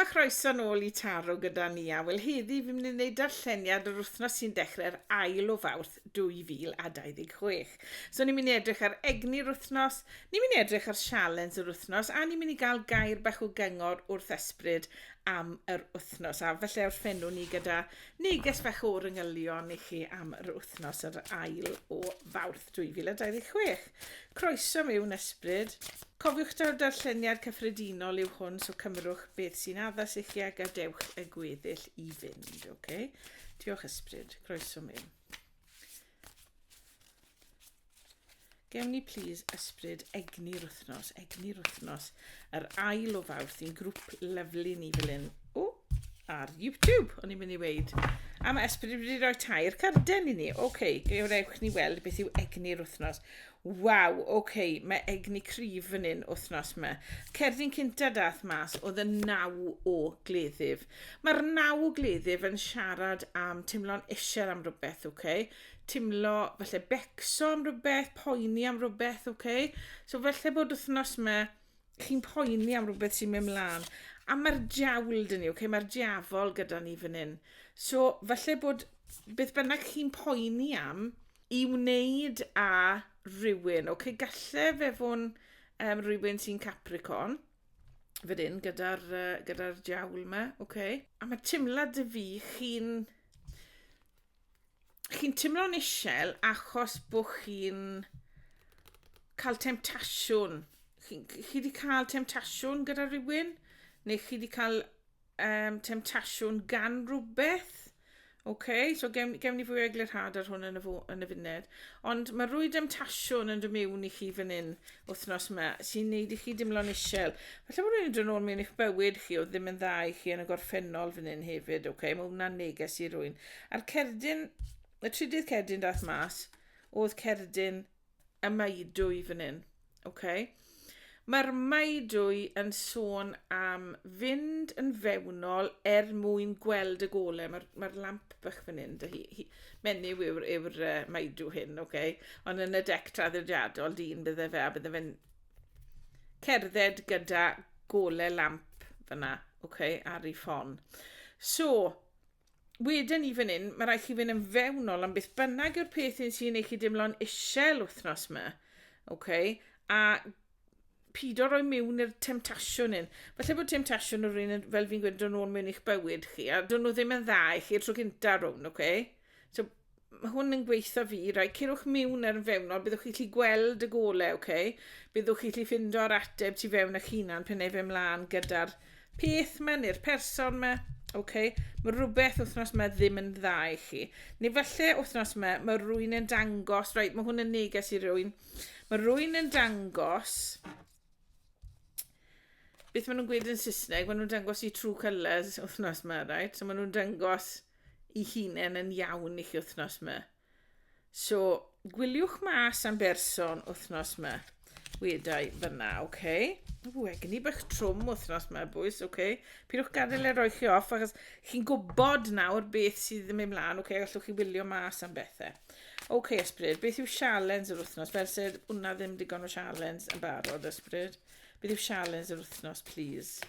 Croeso nôl I taro gyda ni a wel heddi fi'n mynd I wneud darlleniad yr wythnos sy'n dechrau'r ail o Fawrth 2026. So ni'n mynd I edrych ar egni'r wythnos, ni'n mynd I edrych ar sialens yr wythnos a ni'n mynd I gael gair bach o gyngor wrth ysbryd am yr wythnos. A felly wrthfenw ni gyda neges bach o'r yngylion I chi am yr wythnos yr ail o Fawrth 2026. Croeso mewn ysbryd. Cofiwch daw'r darlleniad cyffredinol yw hwn, so cymrwch beth sy'n addas I chi a gadewch y gweddill I fynd, okay? Diolch ysbryd, croeso mewn. Gewn ni please ysbryd egni'r wythnos, yr ail o Fawrth i'n grŵp lyflu ni fel hyn. O, ar YouTube, o'n i'n mynd I weid. A mae ysbryd wedi rhoi tair carden I ni. Okay, gewch ni weld beth yw egni'r wythnos. Waw, okay, mae egni cryf fan hyn wythnos yma. Cerdyn cynta dath mas oedd y 9 o gleddyf. Mae'r 9 o gleddyf yn siarad am timlo'n isel am rhywbeth, okay? Timlo, falle becso am rhywbeth, poeni am rhywbeth, okay? So falle bod wythnos yma chi'n poeni am rhywbeth sy'n mynd mlaen. A mae'r diawl dyn ni, okay? Mae'r diafol gyda ni fan hyn. So falle bod beth bynnag chi'n poeni am I wneud a rywun. Okay? Galle fe fo'n rywun sy'n Capricorn. Fydyn, gyda'r diawl yma. Okay? A mae timlad dy fi chi'n timlo'n isel achos bod chi'n cael temtasiwn. Chi wedi cael temtasiwn gyda rhywun? Neu chi wedi cael temtasiwn gan rhywbeth? Okay, so gewn ni fwy o eglurhad ar hwn yn y funed. Ond mae rwy temtasiwn yn dod mewn I chi fan hyn wythnos yma sy'n neud I chi dimlo'n isel. Falle bod rwy'n dod nôl mewn i'ch bywyd chi o ddim yn dda I chi yn y gorffennol fan hyn hefyd. Okay? Mae hwnna'n neges I rwy'n. A'r cerdyn, y trydydd cerdyn dath mas oedd cerdyn Ymwybyddiaeth fan hyn. Okay? Mae'r Ymwybyddiaeth yn sôn am fynd yn fewnol mwyn gweld y golau. Mae'r lamp bach fan hyn. Menyw yw'r Ymwybyddiaeth hyn, okay? Ond yn y dec traddodiadol dyn bydde fe, a bydde fe'n cerdded gyda golau lamp fyna, okay? Ar ei ffon. So, wedyn ni fan hyn, mae rhaid chi fynd yn fewnol am beth bynnag yw'r peth sy'n eich chi dimlo'n isel wythnos yma, okay? A pido roi mewn i'r temtasiwn hyn. Falle bod temtasiwn o rhywun fel fi'n gweud yn ôl mewn i'ch bywyd chi, a dyn nhw ddim yn dda I chi tro gynta rhwng, okay? So, mae hwn yn gweithio fi, rai, cerwch mewn ar y fewnol, byddwch chi'n gweld y golau, okay? Byddwch chi'n ffindo'r ateb tu fewn eich hunan pan efe mlaen gyda'r peth yma neu'r person yma, okay? Mae rhywbeth wythnos yma ddim yn dda I chi. Neu falle wythnos yma, mae rhywun yn dangos, right, mae hwn yn neges I rhywun. Mae rhywun yn dangos beth maen nhw'n gweud yn Saesneg, maen nhw'n dangos I true colours wythnos yma, right? So maen nhw'n dangos I hunain yn iawn I chi wythnos yma. So, gwyliwch mas am berson wythnos yma. Wedai fyna, okay? Egni bach trwm wythnos yma, bwys, okay? Pidwch gadael roi chi off, achos chi'n gwybod nawr beth sydd yn mynd mlaen, okay? Gallwch chi wylio mas am bethau. Okay, ysbryd, beth yw sialens yr wythnos? Fel sydd hwnna ddim digon o sialens yn barod, ysbryd. Beth yw sialens yr wythnos, please?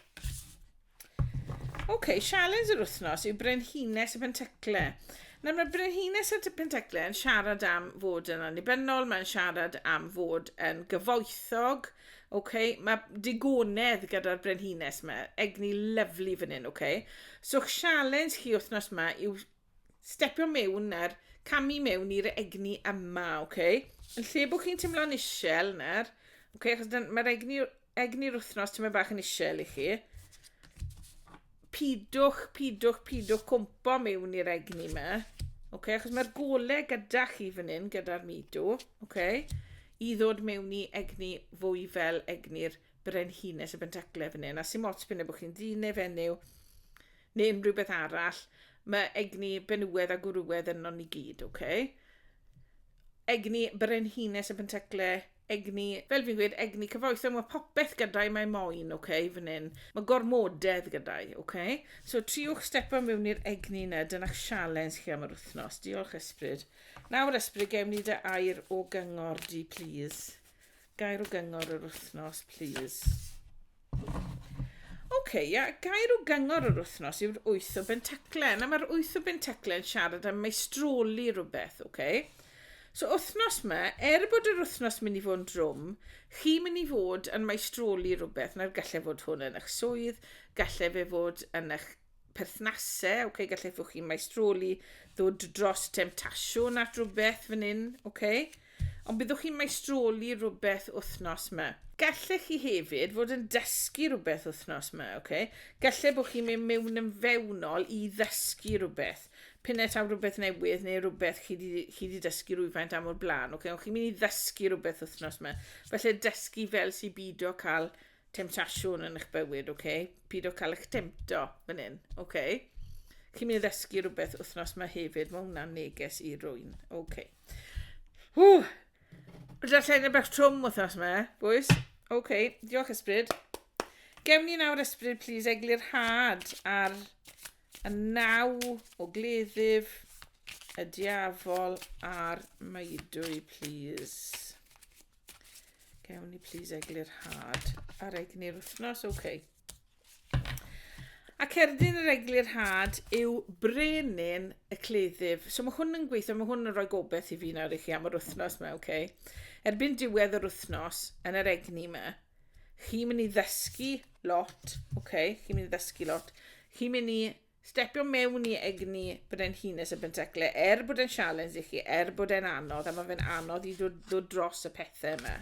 Okay, sialens yr wythnos yw brenhines y pentecle. Nawr mae brenhines y pentecle yn siarad am fod yn annibynol, mae'n siarad am fod yn gyfoethog, okay? Mae digonedd gyda'r brenhines yma, egni lyflu fan hyn, okay? So sialens chi wythnos yma yw stepio mewn camu mewn i'r egni yma, okay? Yn lle bod chi'n teimlo'n isel nawr, okay? Achos mae'r egni'r wythnos tyma bach yn isel I chi. Pidwch cwmpo mewn i'r egni yma. Okay? Achos mae'r golau gyda'ch chi fan hyn, gyda'r midw. Okay? I ddod mewn I egni fwy fel egni'r brenhines y pentecle fan hyn. A sy'n mots bynnag bod chi'n dyn neu fenyw neu unrhyw beth arall. Mae egni benywedd a gwrwedd yno ni gyd. Okay? Egni brenhines y pentecle egni, fel fi'n gweud, egni cyfoethog, mae popeth gydau mae moyn, okay, fan hyn. Mae gormodedd gydau, okay? So, triwch stepo mewn i'r egni yna, dyna'ch sialens chi am yr wythnos. Diolch ysbryd. Nawr ysbryd, gewn ni dy air o gyngor di, please. Gair o gyngor yr wythnos, please. gair o gyngor o'r wythnos yw'r 8 o benteklen. A mae'r 8 o benteklen siarad am meistroli rhywbeth, So, wythnos yma, bod yr wythnos mynd i fod yn drwm, chi mynd i fod yn meistroli rhywbeth, na'r gallai fod hwn yn eich swydd, gallai fe fod yn eich perthnasau, gallai fod chi'n meistroli ddod dros temtasiwn at rhywbeth fan hyn, Ond byddwch chi'n meistroli rhywbeth wythnos yma. Gallai chi hefyd fod yn dysgu rhywbeth wythnos yma, Gallai bod chi'n mynd mewn yn fewnol i ddysgu rhywbeth. Pinnet am rhywbeth newydd neu rhywbeth chi di dysgu rhywfaint am o'r blaen. Ond chi'n mynd i ddysgu rhywbeth wythnos yma. Felly dysgu fel sy'n bido cael temtasiwn yn eich bywyd, Bido cael eich temto fan hyn, Chi'n mynd i ddysgu rhywbeth wythnos yma hefyd. Mae hwnna'n neges i rywun, Darlleniad bach trwm wythnos yma, boys. Diolch ysbryd. Gewn ni nawr ysbryd, please, eglur had ar y 9 o gleddyf, y diafol a'r meidwy, please. Gewn ni, please, eglur had ar egni'r wythnos, A cerdyn yr eglur had yw brenin y cleddyf. So mae hwn yn gweithio, mae hwn yn rhoi gobeith i fi nawr i chi am yr wythnos yma, Erbyn diwedd yr wythnos yn yr egni yma, chi'n mynd i ddysgu lot, Chi'n mynd i ddysgu lot. Chi'n mynd i stepio mewn i egni brenhines y bentecle, bod e'n challenge i chi, bod e'n anodd, a mae fe'n anodd i ddod dros y pethau yma,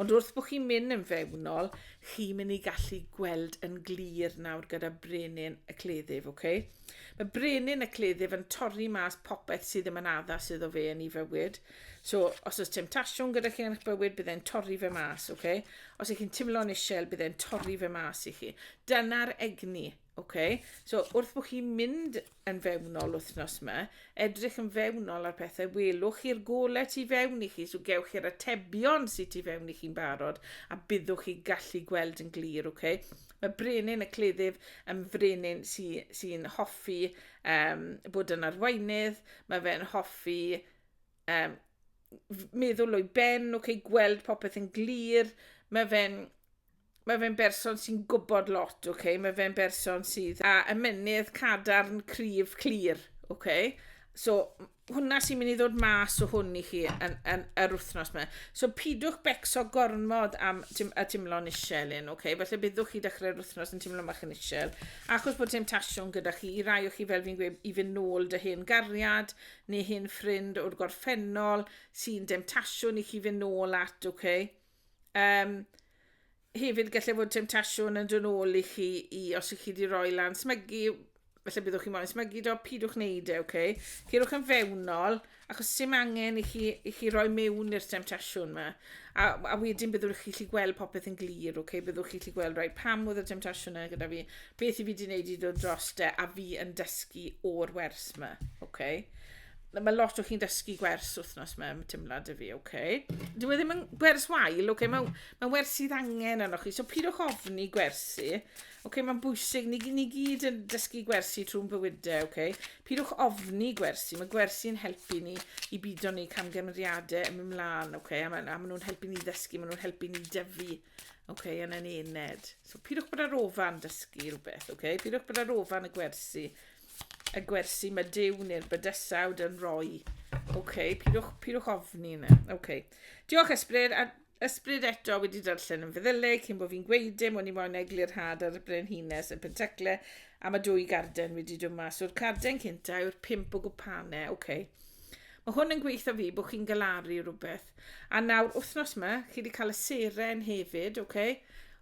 Ond wrth bod chi'n mynd yn fewnol, chi'n mynd i gallu gweld yn glir nawr gyda brenin y cleddyf, Mae brenin y cleddyf yn torri mas popeth sydd ddim yn addas iddo fe yn ei fywyd. So, os oes temtasiwn gyda chi yn eich bywyd, bydd e'n torri fe mas, Os ych chi'n teimlo'n isel, bydd e'n torri fe mas i chi. Dyna'r egni, So, wrth bod chi'n mynd yn fewnol wythnos yma, edrych yn fewnol ar pethau, welwch chi'r golau tu fewn i chi, so gewch chi'r atebion sydd tu fewn i chi'n barod, a byddwch chi gallu gweld yn glir, Mae brenin y cleddyf yn frenin sy'n hoffi bod yn arweinydd, mae fe'n hoffi meddwl o'i ben, gweld popeth yn glir, mae fe'n berson sy'n gwybod lot, Mae fe'n berson sydd a ymenydd cadarn cryf clir, So, hwnna sy'n mynd i ddod mas o hwn i chi yn yr wythnos yma. So, pidwch becso gormod am y teimlo'n isel un, Felly byddwch chi dechrau'r wythnos yn teimlo bach yn isel. Achos bod temtasiwn gyda chi, i rai o chi fel fi'n gweud, i fynd nôl dy hen gariad, neu hen ffrind o'r gorffennol, sy'n temtasiwn i chi fynd nôl at, Hefyd gallai fod temtasiwn yn dod nôl i chi os ych chi wedi rhoi lan smygu, felly byddwch chi'n moyn smygu pidwch wneud Ceirwch yn fewnol, achos sy'n angen i chi roi mewn i'r temtasiwn yma. A wedyn byddwch chi'n gallu gweld popeth yn glir, Byddwch chi'n gallu gweld pam oedd y temtasiwn yna gyda fi, beth i fi wedi wneud i ddod dros a fi yn dysgu o'r wers yma, Mae lot o chi'n dysgu gwers wythnos yma, teimlad y fi, Dwi ddim yn gwers wael, Mae wers sydd angen arnoch chi, so pidwch ofni gwersi, Mae'n bwysig, ni gyd yn dysgu gwersi trwy'n bywydau, Pidwch ofni gwersi, mae gwersi'n helpu ni i bido ni camgymeriadau yn ymlaen, A maen nhw'n helpu ni ddysgu, maen nhw'n helpu ni dyfu, yn yn ened. So pidwch bod ar ofan dysgu rhywbeth, Pidwch bod ar ofan y gwersi mae Duw neu'r bydysawd yn rhoi. Pidwch ofni yna. Diolch ysbryd, a ysbryd eto wedi darllen yn feddylig, cyn bod fi'n gweidim, o'n i moyn eglur had ar y brenhines y pentecle, a mae 2 garden wedi dod mas. O'r carden cynta yw'r 5 o gwpanau, Mae hwn yn gweithio fi bod chi'n galaru rhywbeth. A nawr, wythnos yma, chi wedi cael y seren hefyd,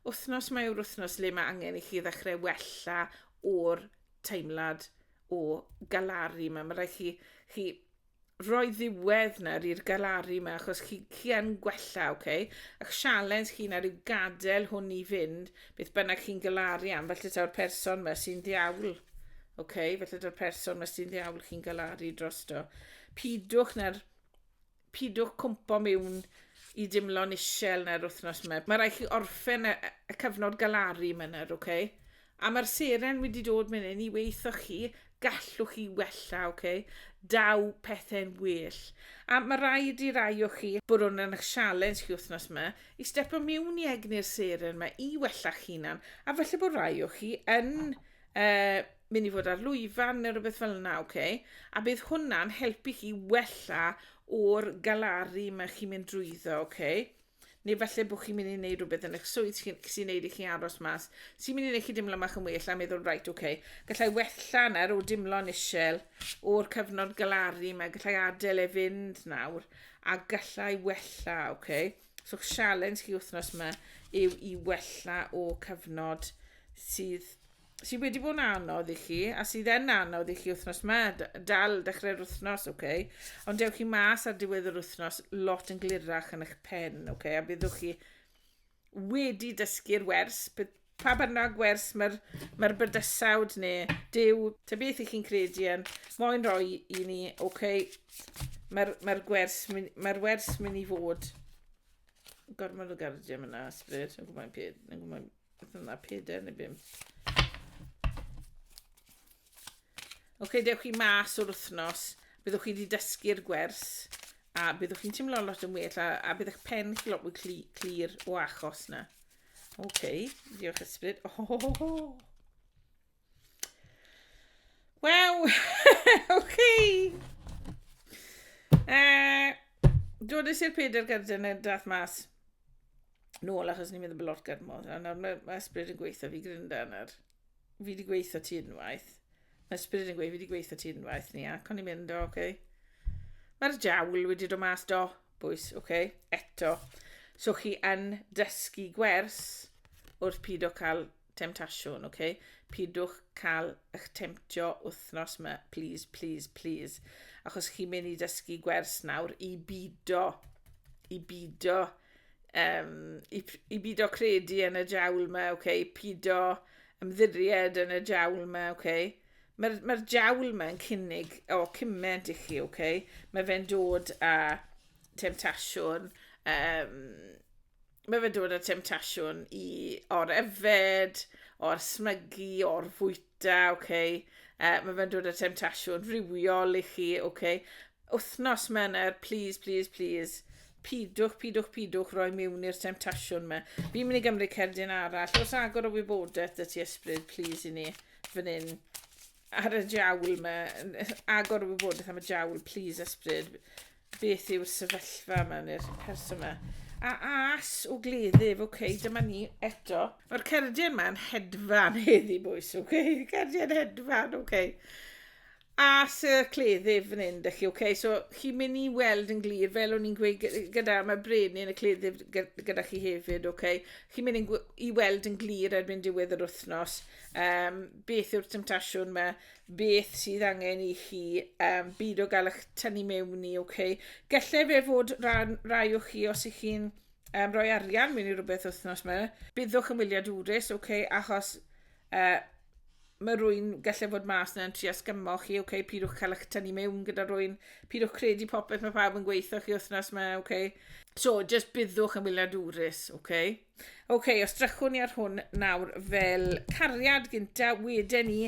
Wythnos yma yw'r wythnos le mae angen i chi ddechrau wella o'r teimlad o galaru yma. Mae rhaid chi rhoi ddiwedd nawr i'r galaru yma, achos chi yn gwella, A'ch sialens chi nawr yw gadael hwn i fynd, beth bynnag chi'n galaru am, felly ta'r person yma sy'n ddiawl, felly ta'r person yma sy'n ddiawl chi'n galaru drosto. Pidwch cwmpo mewn i dimlo'n isel na'r wythnos yma. Mae rhaid chi orffen y cyfnod galaru yma nawr, A mae'r seren wedi dod mewn i weithio chi, gallwch chi wella, daw pethau'n well. A mae rhaid i rai o chi bod hwn yn eich sialens chi wythnos yma i stepo mewn i egni'r seren yma i wella'ch hunan. A felly bod rai o chi yn mynd i fod ar lwyfan neu rhywbeth fel yna, a bydd hwnna'n helpu chi wella o'r galaru yma chi'n mynd drwyddo, Neu falle bod chi'n mynd i wneud rhywbeth yn eich swydd sy'n neud i chi aros mas, sy'n mynd i wneud chi dimlo mach yn well a meddwl, reit, gallai wella nawr o dimlo'n isel o'r cyfnod galaru yma, gallai adael e fynd nawr, a gallai wella, So sialens chi wythnos yma yw i wella o cyfnod sydd wedi bod yn anodd i chi, a sydd yn anodd i chi wythnos yma, dal dechrau'r wythnos, Ond dewch chi mas ar diwedd yr wythnos lot yn glirach yn eich pen, a byddwch chi wedi dysgu'r wers, pa bynnag wers mae'r bydysawd neu dew, ta beth i chi'n credu yn, moyn roi i ni, mae'r wers mynd i fod, gormod o gardiau yna, ysbryd, yn gwybod yna peder neu bim. Dewch chi mas o'r wythnos, byddwch chi wedi dysgu'r gwers, a byddwch chi'n teimlo lot yn well, a bydd eich pen chi lot mwy clir o achos na. Diolch ysbryd. Wel, dodys i'r peder gardiau yn dath mas nôl achos ni'n meddwl bod lot gyrmodd. A nawr mae ysbryd yn gweithio fi grinda yna'r. Fi wedi gweithio ti unwaith. Mae ysbryd yn gweud fi wedi gweithio ti unwaith ni, ac o'n i'n mynd o, Mae'r jawl wedi dod mas do, bwys, eto. So chi yn dysgu gwers wrth pido cael temtasiwn, Pidwch cael eich temtio wythnos yma, please, please, please. Achos chi'n mynd i dysgu gwers nawr i bido credu yn y jawl yma, pido ymddiried yn y jawl yma, Mae'r jawl yma yn cynnig o cyment i chi, Mae fe'n dod â temtasiwn, o'r yfed, o'r smygu, o'r fwyta, Mae fe'n dod â temtasiwn rhywiol i chi, Wythnos yma yna, please, please, please. Pidwch roi mewn i'r temtasiwn yma. Fi'n mynd i gymryd cerdiau'n arall. Os agor o wybodaeth y ti ysbryd, please i ni, fan hyn. Ar y jawl yma, agor o wybodaeth am y jawl, please ysbryd. Beth yw'r sefyllfa yma neu'r person yma. A as o gleddyf, dyma ni eto. Mae'r cerdiau yma'n hedfan heddi bwys, Cerdiau'n hedfan, As y cleddyf fan hyn, so chi'n mynd i weld yn glir, fel o'n i'n gweud gyda mae brenin y cleddyf gyda chi hefyd, Chi'n mynd i weld yn glir erbyn diwedd yr wythnos, beth yw'r temtasiwn yma, beth sydd angen i chi, byd o gael eich tynnu mewn i, Gallai fe fod rai o chi os ych chi'n rhoi arian mewn i rhywbeth wythnos yma, byddwch yn wyliadwrus, achos mae rhywun gallai fod mas na'n trio sgymmo chi, pidwch cael eich tynnu mewn gyda rhywun, pidwch credu popeth mae pawb yn gweithio chi wythnos yma, So, just byddwch yn wyliadwrus, os drychwn ni ar hwn nawr fel cariad gynta, wedyn ni,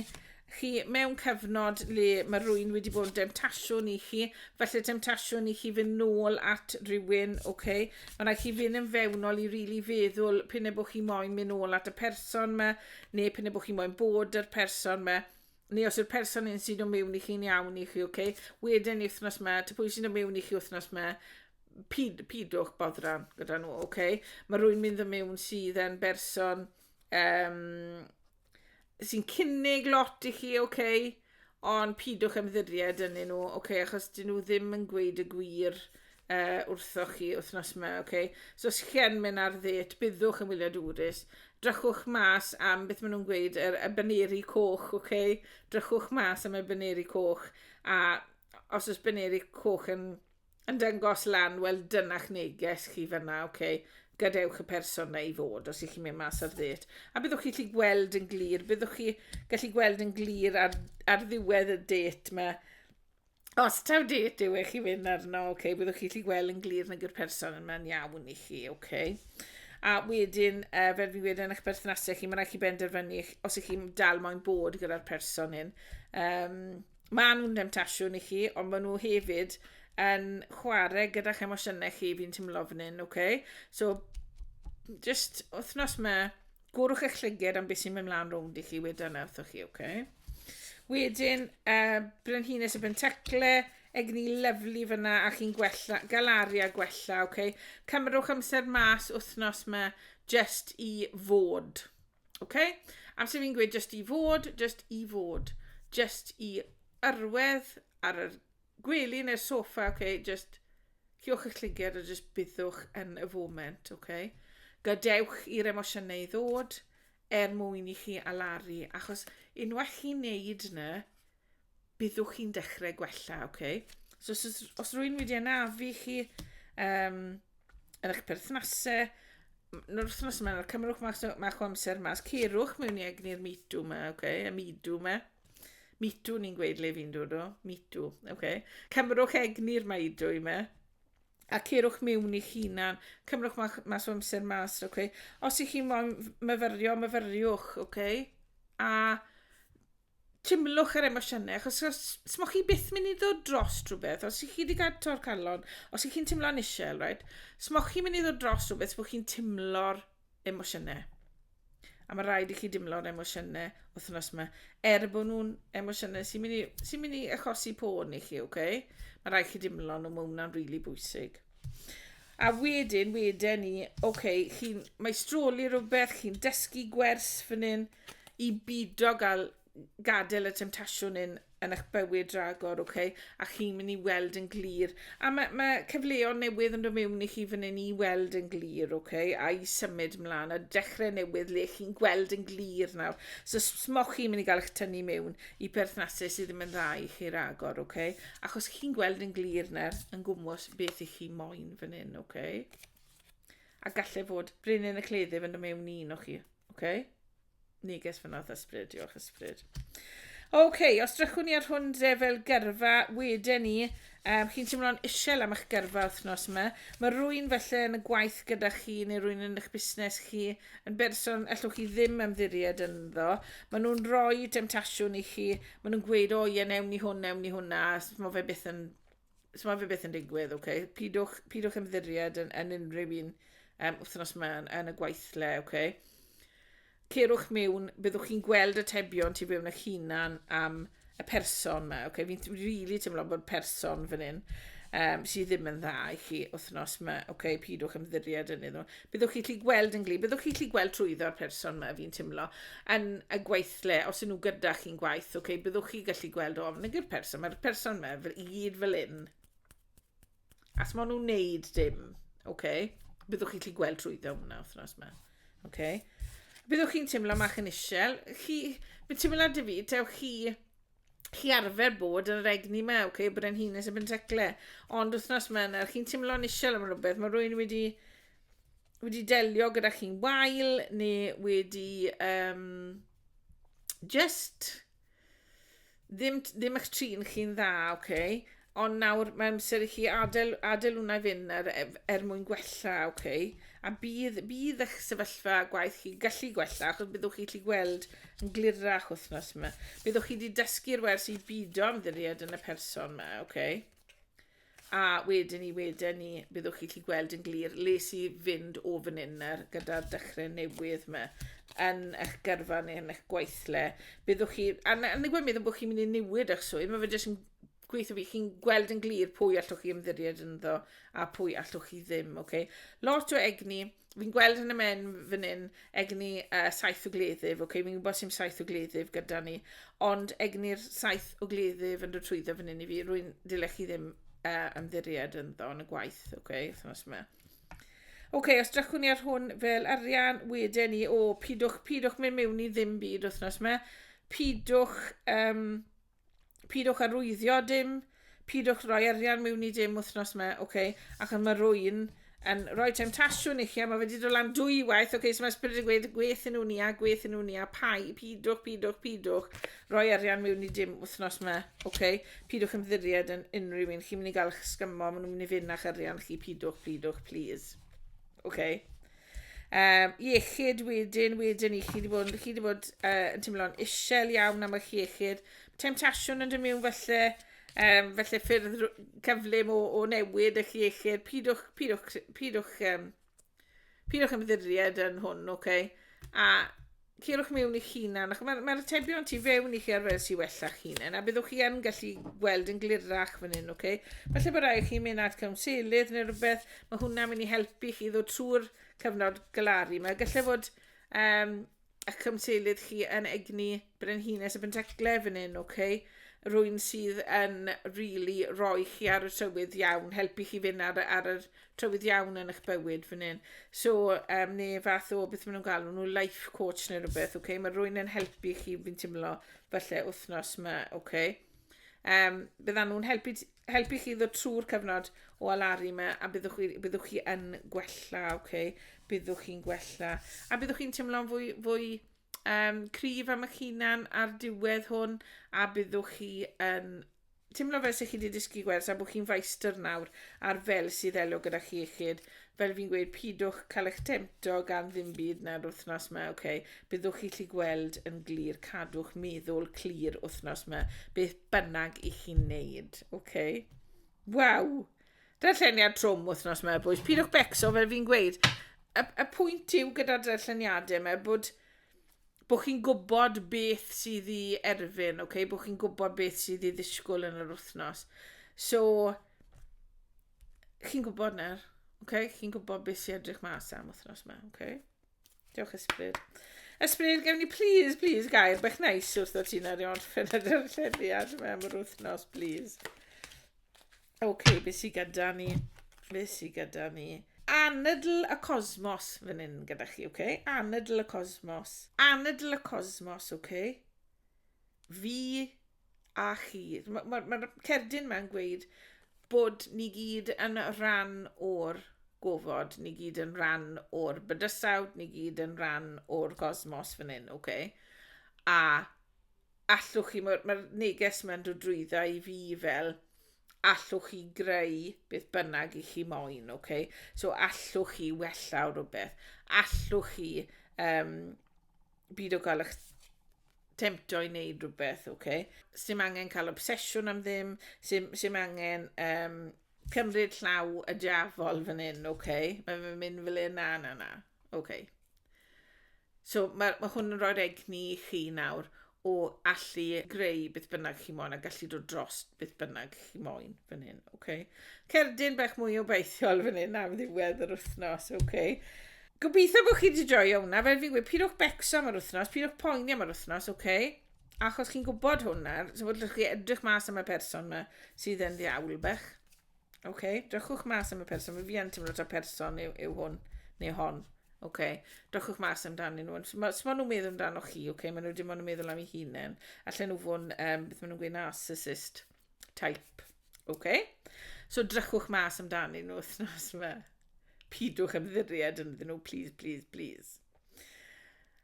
chi mewn cyfnod le mae rhywun wedi bod yn temtasiwn i chi, felly temtasiwn i chi fynd nôl at rhywun, Mae rhaid chi fynd yn fewnol i rili feddwl p'un bod chi moyn mynd nôl at y person yma, neu p'un bod chi moyn bod yr person yma, neu os yw'r person yn sydd o mewn i chi'n iawn i chi, Wedyn i wythnos yma, ta pwy sy'n o mewn i chi wythnos yma, pidwch boddran gyda nhw, Mae rhywun mynd o mewn sydd yn berson sy'n cynnig lot i chi, ond pidwch ymddiried yn nhw, achos dyn nhw ddim yn gweud y gwir wrtho chi wythnos yma, So os chi yn mynd ar ddêt, byddwch yn wyliadwrus. Drychwch mas am beth maen nhw'n gweud, y baneri coch, Drychwch mas am y baneri coch, a os oes baneri coch yn dangos lan, wel dyna'ch neges chi fyna, gadewch y person na i fod os ych chi'n mynd mas ar ddêt. A byddwch chi gallu gweld yn glir, byddwch chi gallu gweld yn glir ar ddiwedd y dêt yma. Os taw dêt yw eich chi fynd arno, byddwch chi gallu gweld yn glir nag yw'r person yma'n iawn i chi, A wedyn, fel fi wedi yn eich berthnasau chi, mae rhaid chi benderfynu os ych chi'n dal moyn bod gyda'r person hyn. Mae nhw'n demtasiwn i chi, ond maen nhw hefyd yn chwarae gyda'ch emosiynau chi fi'n teimlo fan hyn, okay? So, just wythnos yma, gwrwch eich llyged am beth sy'n mynd mlaen rownd i chi wedyn wrthoch chi, okay? Wedyn, brenhines y bentecle, egni lyflu fyna a chi'n gwella, galaria gwella, okay? Cymrwch amser mas wythnos yma just i fod, okay? Amser fi'n gweud just i fod, just i fod. Just i yrwedd ar y gwely neu'r soffa, okay? Just lliwch eich llyged a just byddwch yn y foment, okay? Gadewch i'r emosiynau ddod mwyn i chi alaru, achos unwaith chi'n neud yna, byddwch chi'n dechrau gwella, okay? So, os rwy'n wedi anafu chi yn eich perthnasau, ny'r wythnos yma, cymrwch ma'ch amser mas, cerwch mewn i egni'r mitw yma, okay? Y midw yma. Mitw ni'n gweud le fi'n dod o, mitw, okay? Cymrwch egni'r maidw yma. A cerwch mewn i'ch hunan, cymrwch mas o amser mas, okay? Os ych chi'n myfyriwch, okay? A tymlwch yr emosiynau, achos smoch chi byth mynd i ddod dros rhywbeth, os ych chi wedi cael tor calon, os ych chi'n tymlo'n isel, right? Smoch chi mynd i ddod dros rhywbeth, smoch chi'n tymlo'r emosiynau. A mae rhaid i chi dimlo'r emosiynau wythnos yma, bod nhw'n emosiynau sy'n mynd i achosi pôn i chi, okay? Mae rhaid chi dimlo nhw, mae hwnna'n rili bwysig. A wedyn ni, okay, chi'n maistroli rhywbeth, chi'n dysgu gwers fan hyn i bido gadael y temtasiwn yn eich bywyd ragor, okay? A chi'n mynd i weld yn glir. A mae cyfleon newydd yn dod mewn i chi fan hyn i weld yn glir, okay? A i symud mlaen, a dechrau newydd le chi'n gweld yn glir nawr. So smoch chi'n mynd i gael eich tynnu mewn i perthnasau sydd ddim yn dda i chi ragor, okay? Achos chi'n gweld yn glir nawr yn gwmwys beth i chi moyn fan hyn, okay? A gallai fod brenin y cleddyf yn dod mewn i un o chi, okay? Neges fynodd ysbryd, diolch ysbryd. Okay, os drychwn ni ar hwn fel gyrfa, wedyn ni, chi'n teimlo'n isel am eich gyrfa wythnos yma. Mae rhywun felly yn y gwaith gyda chi neu rhywun yn eich busnes chi yn berson allwch chi ddim ymddiried ynddo. Maen nhw'n rhoi temtasiwn i chi, maen nhw'n gweud, o ie, newn ni hwnna, mae fe byth yn digwydd, okay? Pidwch ymddiried yn unrhyw un wythnos yma yn y gweithle, okay? Cerwch mewn, byddwch chi'n gweld y tebion tu fewn eich hunan am y person yma. Okay? Fi'n rili teimlo bod person fan hyn sydd ddim yn dda i chi wythnos yma. Okay? Pidwch ymddiried yn iddyn nhw. Byddwch chi'n gallu gweld yn glir. Byddwch chi'n gallu gweld trwyddo'r person yma, fi'n teimlo, yn y gweithle, os ydyn nhw gyda chi'n gwaith. Okay? Byddwch chi'n gallu gweld, mae'r person yma fel gyd fel un. As maen nhw'n neud dim. Okay? Byddwch chi'n gallu gweld trwyddo hwnna wythnos yma. Okay? Byddwch chi'n teimlo mach yn isel. Bydd teimlo dy fi, tewch chi arfer bod yn yr egni yma, okay, bod e'n hynnes y bentecle. Ond wythnos yma, chi'n teimlo'n isel am rhywbeth. Mae rhywun wedi delio gyda chi'n wael, neu wedi just ddim eich trin chi'n dda, okay? Ond nawr mae amser i chi adael hwnna fynd mwyn gwella, okay? A bydd eich sefyllfa gwaith chi gallu gwella, achos byddwch chi gallu gweld yn glirach wythnos yma. Byddwch chi wedi dysgu'r wers i bido ymddiried yn y person yma, okay? A wedyn ni, byddwch chi gallu gweld yn glir le sy'n fynd o fan hyn gyda'r dechrau newydd yma yn eich gyrfa neu yn eich gweithle. Byddwch chi, a nid gweld meddwl bod chi'n mynd i newid eich swydd, mae fe jyst yn gweithio fi, chi'n gweld yn glir pwy allwch chi ymddiried ynddo a pwy allwch chi ddim, okay? Lot o egni, fi'n gweld yn y men fan hyn, egni saith o gleddyf, okay? Fi'n gwybod sy'n saith o gleddyf gyda ni, ond egni'r saith o gleddyf yn dod trwyddo fan hyn i fi, rwy'n dilech chi ddim ymddiried ynddo yn y gwaith, okay? Okay, os drychwn ni ar hwn fel arian, wedyn ni, pidwch mynd mewn i ddim byd wythnos yma, pidwch arwyddio dim, pidwch roi arian mewn i dim wythnos yma, okay? Ac mae rwy'n yn rhoi temtasiwn i chi, a mae wedi dod lan 2 waith, okay? So mae ysbryd yn gweud, gweithio nhw ni a, pidwch, roi arian mewn i dim wythnos yma, okay? Pidwch ymddiried yn unrhyw un, chi'n mynd i gael eich sgymo, maen nhw'n mynd i fynd a'ch arian chi, pidwch, please, okay? Iechyd wedyn ni, chi wedi bod yn teimlo'n isel iawn am eich iechyd. Temptasiwn yn dymiwn falle ffyrdd cyflym o newid eich iechyd. Pidwch ymddiried yn hwn, a ceirwch mewn i'ch hunan. Mae'r atebion tu fewn i chi ar fel sy'n wella'ch hunan, a byddwch chi yn gallu gweld yn glirach fan hyn, Falle bod rhaid chi mynd at cawnselydd neu rhywbeth, mae hwnna'n mynd i helpu chi ddod trwy'r cyfnod galaru. Mae gallai fod eich cawnselydd chi yn egni brenhines y bentecle fan hyn, Rwy'n sydd yn really roi chi ar y trywydd iawn, helpu chi fynd ar y trywydd iawn yn eich bywyd fan hyn. So, neu fath o beth maen nhw'n galw nhw, life coach neu rhywbeth, Mae rwy'n yn helpu chi, fi'n teimlo, falle wythnos yma, Byddan nhw'n helpu chi ddod trwy'r cyfnod o alaru yma, a byddwch chi yn gwella, Byddwch chi'n gwella. A byddwch chi'n teimlo'n fwy cryf am eich hunan ar diwedd hwn, a byddwch chi yn teimlo fel sy'ch chi wedi dysgu gwers, a bod chi'n feistr nawr ar fel sydd elw gyda chi iechyd. Fel fi'n gweud, pidwch cael eich temto gan ddim byd na'r wythnos yma, Byddwch chi lli gweld yn glir, cadwch meddwl clir wythnos yma, beth bynnag i chi'n neud, Waw! Darlleniad trwm wythnos yma, boys. Pidwch becso, fel fi'n gweud. Y pwynt yw gyda'r darlleniadau yma, bod chi'n gwybod beth sydd i erfyn, Bod chi'n gwybod beth sydd i ddisgwyl yn yr wythnos. So, chi'n gwybod nawr, Chi'n gwybod beth sy'n edrych mas am wythnos yma, Diolch ysbryd. Ysbryd, gefn ni please, gair bach neis wrth o ti'n arion ffyn y darlleniad yma am yr wythnos, please. Beth sy'n gyda ni? Anadl y cosmos fan hyn gyda chi, Anadl y cosmos. Anadl y cosmos, Fi a chi. Mae'r cerdyn ma'n gweud bod ni gyd yn rhan o'r gofod, ni gyd yn rhan o'r bydysawd, ni gyd yn rhan o'r cosmos fan hyn, A allwch chi, mae'r neges ma'n dod drwyddo i fi fel allwch chi greu beth bynnag i chi moyn, So allwch chi wella o rhywbeth. Allwch chi byd o gael eich temto i wneud rhywbeth, Sim angen cael obsesiwn am ddim, sim angen cymryd llaw y diafol fan hyn, Mae'n mynd fel un na. So mae hwn yn rhoi'r egni i chi nawr o allu greu beth bynnag chi moyn a gallu dod dros beth bynnag chi moyn fan hyn, Cerdyn bach mwy o beithiol fan hyn am ddiwedd yr wythnos, Gobeithio bod chi wedi joio hwnna, fel fi'n gweud, pidwch becso am yr wythnos, pidwch poeni am yr wythnos, Achos chi'n gwybod hwnna, so bod chi edrych mas am y person yma sydd yn ddiawl bach, Drychwch mas am y person, mae fi yn teimlo ta person yw hwn, neu hon, Drychwch mas amdano nhw. Mae nhw'n meddwl amdano chi, Mae nhw dim ond yn meddwl am ei hunain. Allen nhw fod beth maen nhw'n gweud narcissist type, So drychwch mas amdano nhw wythnos yma. Pidwch ymddiried yn nhw, please.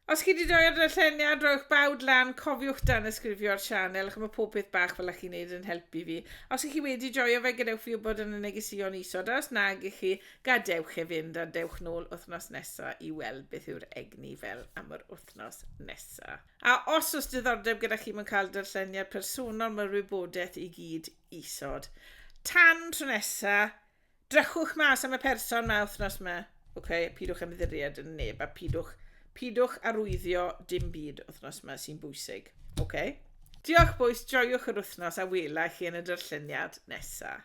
Os chi wedi joio'r darlleniad, rhowch bawd lan, cofiwch dan ysgrifio'r sianel, mae pob peth bach fel ych chi'n neud yn helpu fi. Os chi wedi joio fe, gadewch fi wybod yn y negesion isod, os nag i chi, gadewch e fynd a dewch nôl wythnos nesaf i weld beth yw'r egni fel am yr wythnos nesaf. A os oes diddordeb gyda chi mewn cael darlleniad personol, mae'r wybodaeth i gyd isod. Tan tro nesaf, drychwch mas am y person ma wythnos yma, pidwch ymddiried yn neb a pidwch arwyddio dim byd wythnos yma sy'n bwysig, Diolch boys, joiwch yr wythnos a wela chi yn y darlleniad nesaf.